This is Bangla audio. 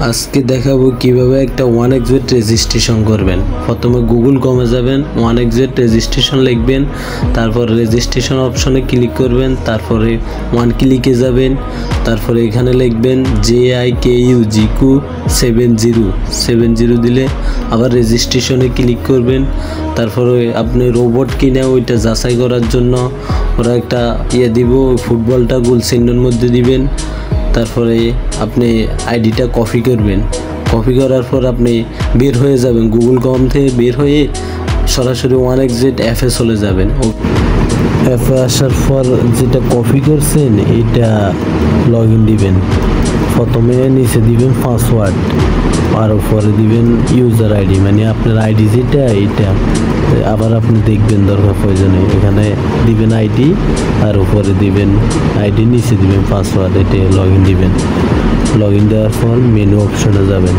আজকে দেখাবো কিভাবে একটা 1xbet রেজিস্ট্রেশন করবেন। প্রথমে গুগল কমে যাবেন, 1xbet রেজিস্ট্রেশন লিখবেন, তারপর রেজিস্ট্রেশন অপশনে ক্লিক করবেন, তারপরে ওয়ান ক্লিকে যাবেন, তারপরে এখানে লিখবেন JIKU 70 দিলে আবার রেজিস্ট্রেশনে ক্লিক করবেন। তারপরে আপনি রোবট কিনে ওইটা যাচাই করার জন্য ওরা একটা দিব, ফুটবলটা গোল চিহ্নের মধ্যে দিবেন। তারপরে আপনি আইডিটা কপি করবেন, কপি করার পর আপনি বের হয়ে যাবেন, গুগল ক্রোম থেকে বের হয়ে সরাসরি 1xbet অ্যাপে চলে যাবেন। অ্যাপে আসার পর যেটা কপি করছেন এটা লগ ইন দিবেন। প্রথমে নিচে দিবেন পাসওয়ার্ড, আর উপরে দিবেন ইউজার আইডি, মানে আপনার আইডি যেটা এইটা আবার আপনি দেখবেন দরকার প্রয়োজনে। এখানে দিবেন আইডি, আর উপরে দিবেন আইডি, নিচে দিবেন পাসওয়ার্ড, এটা লগ ইন দিবেন। লগ ইন দেওয়ার পর মেনু অপশনে যাবেন।